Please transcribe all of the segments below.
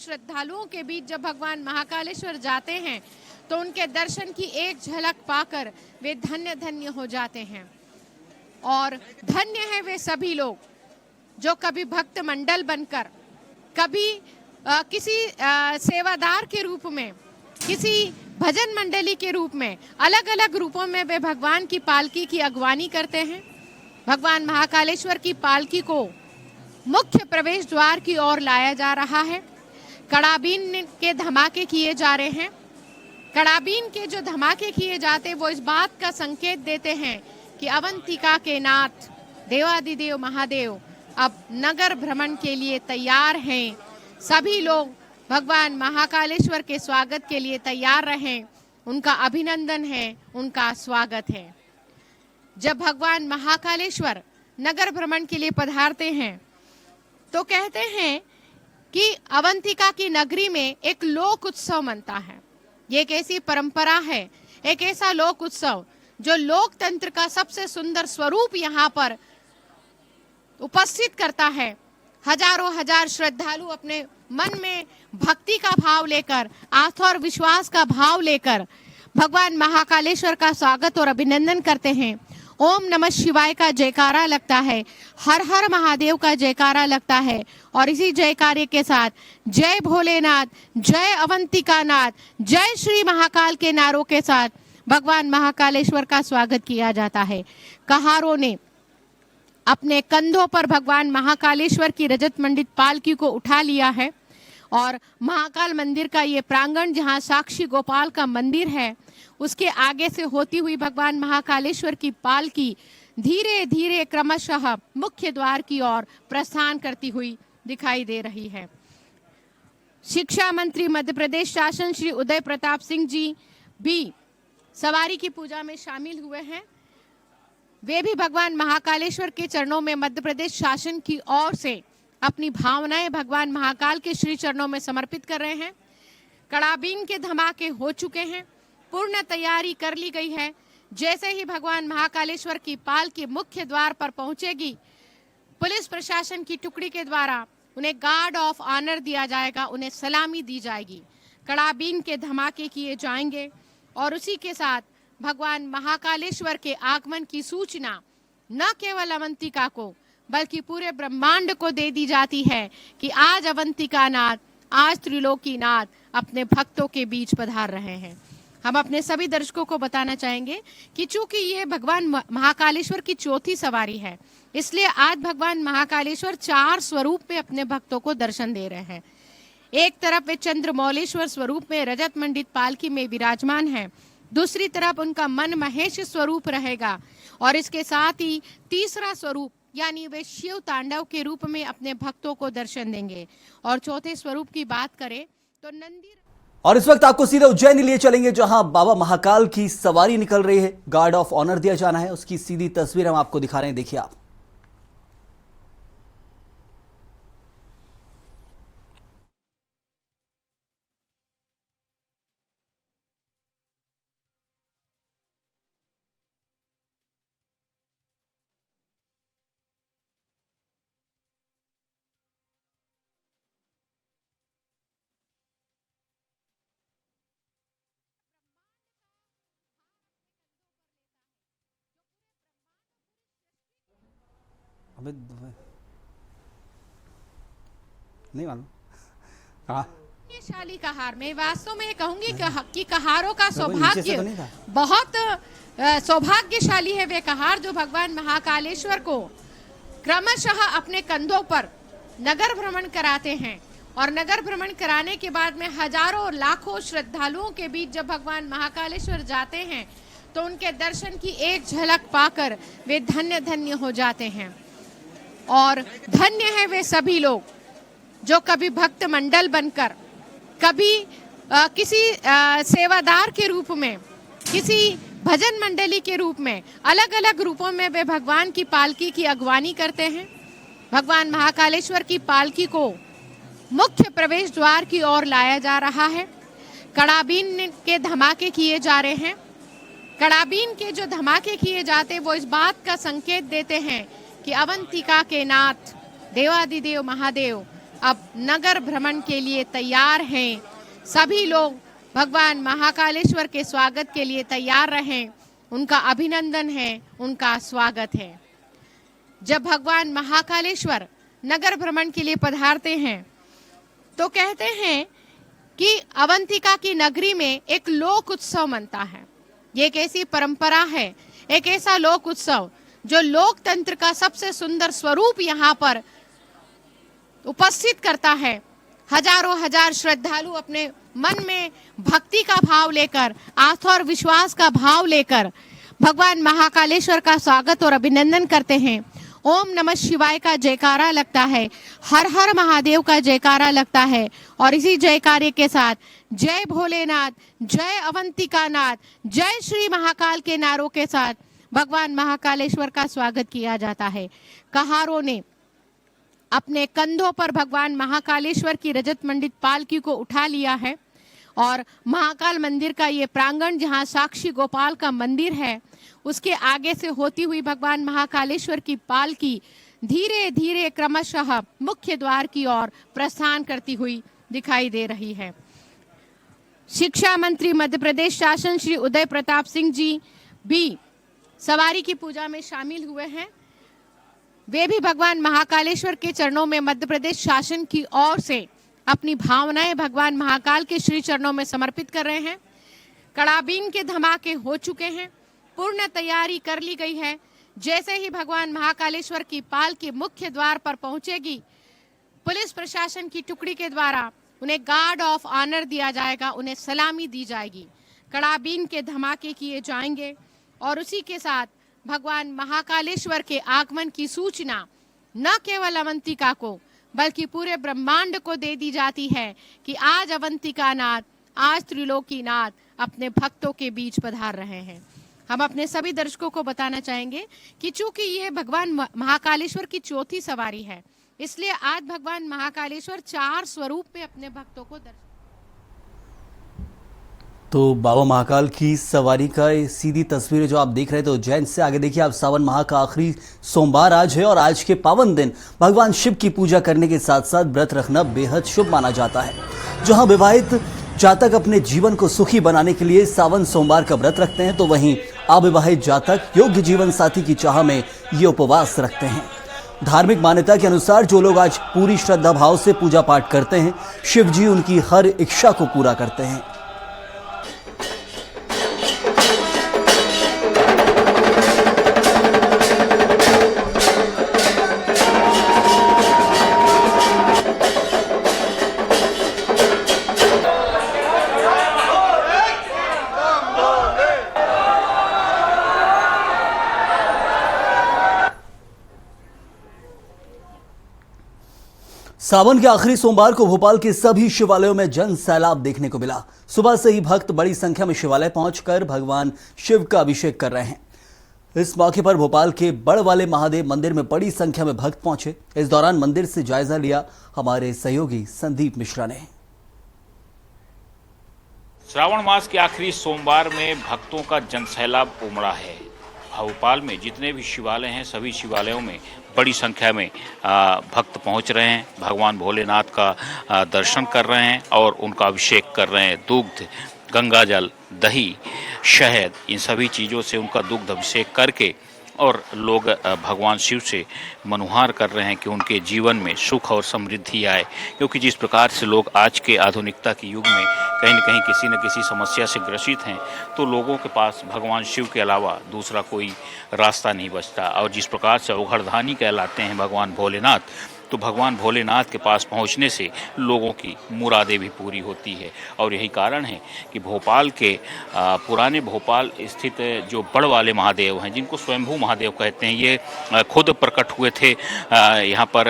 श्रद्धालुओं के बीच जब भगवान महाकालेश्वर जाते हैं तो उनके दर्शन की एक झलक पाकर वे धन्य धन्य हो जाते हैं। और धन्य है वे सभी लोग जो कभी भक्त मंडल बनकर, कभी किसी सेवादार के रूप में, किसी भजन मंडली के रूप में, अलग अलग रूपों में वे भगवान की पालकी की अगवानी करते हैं। भगवान महाकालेश्वर की पालकी को मुख्य प्रवेश द्वार की ओर लाया जा रहा है। कड़ाबीन के धमाके किए जा रहे हैं। कड़ाबीन के जो धमाके किए जाते वो इस बात का संकेत देते हैं कि अवंतिका के नाथ देवादिदेव महादेव अब नगर भ्रमण के लिए तैयार हैं। सभी लोग भगवान महाकालेश्वर के स्वागत के लिए तैयार रहें। उनका अभिनंदन है, उनका स्वागत है। जब भगवान महाकालेश्वर नगर भ्रमण के लिए पधारते हैं तो कहते हैं कि अवंतिका की नगरी में एक लोक उत्सव मनता है। ये एक ऐसी परंपरा है, एक ऐसा लोक उत्सव जो लोकतंत्र का सबसे सुंदर स्वरूप यहाँ पर उपस्थित करता है। हजारों हजार श्रद्धालु अपने मन में भक्ति का भाव लेकर, आस्था और विश्वास का भाव लेकर भगवान महाकालेश्वर का स्वागत और अभिनंदन करते हैं। ओम नमः शिवाय का जयकारा लगता है, हर हर महादेव का जयकारा लगता है। और इसी जयकारे के साथ जय भोलेनाथ, जय अवंतिका नाथ, जय श्री महाकाल के नारों के साथ भगवान महाकालेश्वर का स्वागत किया जाता है। कहारों ने अपने कंधों पर भगवान महाकालेश्वर की रजत मंडित पालकी को उठा लिया है और महाकाल मंदिर का ये प्रांगण, जहाँ साक्षी गोपाल का मंदिर है, उसके आगे से होती हुई भगवान महाकालेश्वर की पालकी धीरे धीरे क्रमशः मुख्य द्वार की ओर प्रस्थान करती हुई दिखाई दे रही है। शिक्षा मंत्री मध्य प्रदेश शासन श्री उदय प्रताप सिंह जी भी सवारी की पूजा में शामिल हुए हैं। वे भी भगवान महाकालेश्वर के चरणों में मध्य प्रदेश शासन की ओर से अपनी भावनाएं भगवान महाकाल के श्री चरणों में समर्पित कर रहे हैं। कड़ाबीन के धमाके हो चुके हैं, पूर्ण तैयारी कर ली गई है। जैसे ही भगवान महाकालेश्वर की पालकी मुख्य द्वार पर पहुंचेगी, पुलिस प्रशासन की टुकड़ी के द्वारा उन्हें गार्ड ऑफ ऑनर दिया जाएगा, उन्हें सलामी दी जाएगी, कड़ाबीन के धमाके किए जाएंगे और उसी के साथ भगवान महाकालेश्वर के आगमन की सूचना न केवल अवंतिका को बल्कि पूरे ब्रह्मांड को दे दी जाती है कि आज अवंतिका नाथ, आज त्रिलोकी नाथ अपने भक्तों के बीच पधार रहे हैं। हम अपने सभी दर्शकों को बताना चाहेंगे कि चूंकि यह भगवान महाकालेश्वर की चौथी सवारी है, इसलिए आज भगवान महाकालेश्वर 4 स्वरूप में अपने भक्तों को दर्शन दे रहे हैं। एक तरफ वे चंद्रमौलेश्वर स्वरूप में रजत मंडित पालकी में विराजमान है, दूसरी तरफ उनका मन महेश स्वरूप रहेगा और इसके साथ ही तीसरा स्वरूप यानी वे शिव तांडव के रूप में अपने भक्तों को दर्शन देंगे। और चौथे स्वरूप की बात करें तो नंदी। और इस वक्त आपको सीधे उज्जैन लिए चलेंगे, जहां बाबा महाकाल की सवारी निकल रही है, गार्ड ऑफ ऑनर दिया जाना है, उसकी सीधी तस्वीर हम आपको दिखा रहे हैं। देखिए आप। नहीं मालूम शाली कहार में वास्तव में कहूंगी कि कहारों का सौभाग्य बहुत सौभाग्यशाली है। वे कहार जो भगवान महाकालेश्वर को क्रमशः अपने कंधों पर नगर भ्रमण कराते हैं और नगर भ्रमण कराने के बाद में हजारों और लाखों श्रद्धालुओं के बीच जब भगवान महाकालेश्वर जाते हैं तो उनके दर्शन की एक झलक पाकर वे धन्य धन्य हो जाते हैं। और धन्य है वे सभी लोग जो कभी भक्त मंडल बनकर, कभी किसी सेवादार के रूप में, किसी भजन मंडली के रूप में, अलग अलग रूपों में वे भगवान की पालकी की अगवानी करते हैं। भगवान महाकालेश्वर की पालकी को मुख्य प्रवेश द्वार की ओर लाया जा रहा है। कड़ाबीन के धमाके किए जा रहे हैं। कड़ाबीन के जो धमाके किए जाते वो इस बात का संकेत देते हैं कि अवंतिका के नाथ देवादिदेव महादेव अब नगर भ्रमण के लिए तैयार हैं। सभी लोग भगवान महाकालेश्वर के स्वागत के लिए तैयार रहें। उनका अभिनंदन है, उनका स्वागत है। जब भगवान महाकालेश्वर नगर भ्रमण के लिए पधारते हैं तो कहते हैं कि अवंतिका की नगरी में एक लोक उत्सव मनता है। ये एक ऐसी परंपरा है, एक ऐसा लोक उत्सव जो लोकतंत्र का सबसे सुंदर स्वरूप यहाँ पर उपस्थित करता है। हजारों हजार श्रद्धालु अपने मन में भक्ति का भाव लेकर, आस्था और विश्वास का भाव लेकर भगवान महाकालेश्वर का स्वागत और अभिनंदन करते हैं। ओम नमः शिवाय का जयकारा लगता है, हर हर महादेव का जयकारा लगता है और इसी जयकारे के साथ जय भोलेनाथ, जय अवंतिका नाथ, जय श्री महाकाल के नारों के साथ भगवान महाकालेश्वर का स्वागत किया जाता है। कहारों ने अपने कंधों पर भगवान महाकालेश्वर की रजत मंडित पालकी को उठा लिया है और महाकाल मंदिर का ये प्रांगण जहाँ साक्षी गोपाल का मंदिर है, उसके आगे से होती हुई भगवान महाकालेश्वर की पालकी धीरे धीरे क्रमशः मुख्य द्वार की ओर प्रस्थान करती हुई दिखाई दे रही है। शिक्षा मंत्री मध्य प्रदेश शासन श्री उदय प्रताप सिंह जी भी सवारी की पूजा में शामिल हुए हैं। वे भी भगवान महाकालेश्वर के चरणों में मध्य प्रदेश शासन की ओर से अपनी भावनाएं भगवान महाकाल के श्री चरणों में समर्पित कर रहे हैं। कड़ाबीन के धमाके हो चुके हैं, पूर्ण तैयारी कर ली गई है। जैसे ही भगवान महाकालेश्वर की पालकी मुख्य द्वार पर पहुंचेगी, पुलिस प्रशासन की टुकड़ी के द्वारा उन्हें गार्ड ऑफ ऑनर दिया जाएगा, उन्हें सलामी दी जाएगी, कड़ाबीन के धमाके किए जाएंगे और उसी के साथ भगवान महाकालेश्वर के आगमन की सूचना न केवल अवंतिका को बल्कि पूरे ब्रह्मांड को दे दी जाती है कि आज अवंतिका नाथ, आज त्रिलोकी नाथ अपने भक्तों के बीच पधार रहे हैं। हम अपने सभी दर्शकों को बताना चाहेंगे कि चूंकि यह भगवान महाकालेश्वर की चौथी सवारी है, इसलिए आज भगवान महाकालेश्वर 4 स्वरूप में अपने भक्तों को तो बाबा महाकाल की सवारी का सीधी तस्वीरें जो आप देख रहे थे उज्जैन से। आगे देखिए आप, सावन माह का आखिरी सोमवार आज है और आज के पावन दिन भगवान शिव की पूजा करने के साथ साथ व्रत रखना बेहद शुभ माना जाता है। जहां विवाहित जातक अपने जीवन को सुखी बनाने के लिए सावन सोमवार का व्रत रखते हैं, तो वहीं अविवाहित जातक योग्य जीवन साथी की चाह में ये उपवास रखते हैं। धार्मिक मान्यता के अनुसार जो लोग आज पूरी श्रद्धा भाव से पूजा पाठ करते हैं, शिव जी उनकी हर इच्छा को पूरा करते हैं। सावन के आखिरी सोमवार को भोपाल के सभी शिवालयों में जन सैलाब देखने को मिला। सुबह से ही भक्त बड़ी संख्या में शिवालय पहुंचकर भगवान शिव का अभिषेक कर रहे हैं। इस मौके पर भोपाल के बड़ वाले महादेव मंदिर में बड़ी संख्या में भक्त पहुंचे। इस दौरान मंदिर से जायजा लिया हमारे सहयोगी संदीप मिश्रा ने। श्रावण मास के आखिरी सोमवार में भक्तों का जनसैलाब उमड़ा है। भोपाल में जितने भी शिवालय हैं, सभी शिवालयों में बड़ी संख्या में भक्त पहुंच रहे हैं, भगवान भोलेनाथ का दर्शन कर रहे हैं और उनका अभिषेक कर रहे हैं। दुग्ध, गंगाजल, दही, शहद, इन सभी चीज़ों से उनका दुग्ध अभिषेक करके और लोग भगवान शिव से मनुहार कर रहे हैं कि उनके जीवन में सुख और समृद्धि आए। क्योंकि जिस प्रकार से लोग आज के आधुनिकता के युग में कहीं न कहीं किसी न किसी समस्या से ग्रसित हैं, तो लोगों के पास भगवान शिव के अलावा दूसरा कोई रास्ता नहीं बचता। और जिस प्रकार से अवघड़दानी कहलाते हैं भगवान भोलेनाथ, तो भगवान भोलेनाथ के पास पहुंचने से लोगों की मुरादें भी पूरी होती है। और यही कारण है कि भोपाल के पुराने भोपाल स्थित जो बड़ वाले महादेव हैं, जिनको स्वयंभू महादेव कहते हैं, ये खुद प्रकट हुए थे यहाँ पर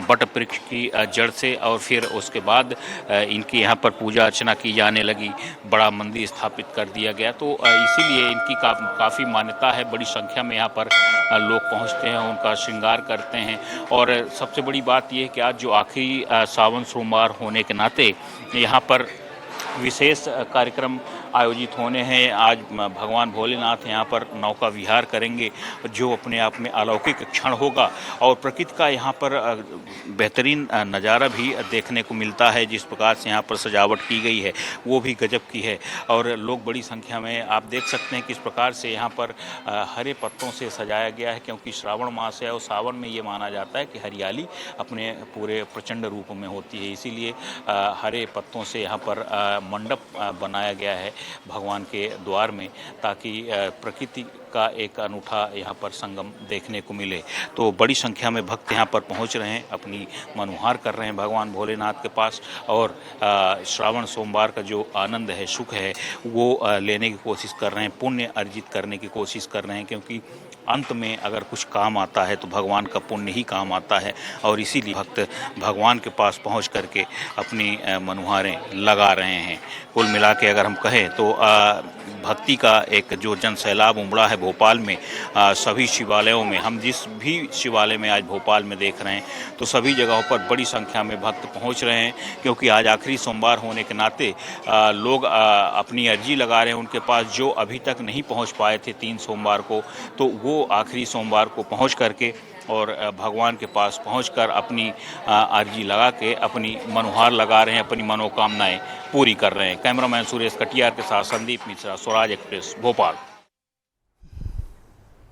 बट वृक्ष की जड़ से और फिर उसके बाद इनकी यहाँ पर पूजा अर्चना की जाने लगी, बड़ा मंदिर स्थापित कर दिया गया। तो इसीलिए इनकी काफ़ी मान्यता है। बड़ी संख्या में यहाँ पर लोग पहुँचते हैं, उनका श्रृंगार करते हैं। और सबसे बड़ी बात यह है कि आज जो आखिरी सावन सोमवार होने के नाते यहाँ पर विशेष कार्यक्रम आयोजित होने हैं। आज भगवान भोलेनाथ यहाँ पर नौका विहार करेंगे, जो अपने आप में अलौकिक क्षण होगा और प्रकृति का यहाँ पर बेहतरीन नज़ारा भी देखने को मिलता है। जिस प्रकार से यहाँ पर सजावट की गई है वो भी गजब की है और लोग बड़ी संख्या में आप देख सकते हैं किस प्रकार से यहाँ पर हरे पत्तों से सजाया गया है, क्योंकि श्रावण मास है और सावन में ये माना जाता है कि हरियाली अपने पूरे प्रचंड रूप में होती है। इसीलिए हरे पत्तों से यहाँ पर मंडप बनाया गया है भगवान के द्वार में, ताकि प्रकृति का एक अनूठा यहाँ पर संगम देखने को मिले। तो बड़ी संख्या में भक्त यहाँ पर पहुँच रहे हैं, अपनी मनोहार कर रहे हैं भगवान भोलेनाथ के पास और श्रावण सोमवार का जो आनंद है, सुख है, वो लेने की कोशिश कर रहे हैं, पुण्य अर्जित करने की कोशिश कर रहे हैं, क्योंकि अंत में अगर कुछ काम आता है तो भगवान का पुण्य ही काम आता है। और इसीलिए भक्त भगवान के पास पहुंच करके अपनी मनोहारें लगा रहे हैं। कुल मिला के अगर हम कहें तो भक्ति का एक जो जन सैलाब उमड़ा है भोपाल में, सभी शिवालयों में, हम जिस भी शिवालय में आज भोपाल में देख रहे हैं तो सभी जगहों पर बड़ी संख्या में भक्त पहुंच रहे हैं, क्योंकि आज आखिरी सोमवार होने के नाते लोग अपनी अर्जी लगा रहे हैं उनके पास, जो अभी तक नहीं पहुंच पाए थे 3 सोमवार को, तो वो आखिरी सोमवार को पहुंच करके और भगवान के पास पहुंचकर अपनी अर्जी लगा के अपनी मनोहार लगा रहे हैं, अपनी मनोकामनाएं पूरी कर रहे हैं। कैमरामैन सुरेश कटियार के साथ संदीप मिश्रा, स्वराज एक्सप्रेस, भोपाल।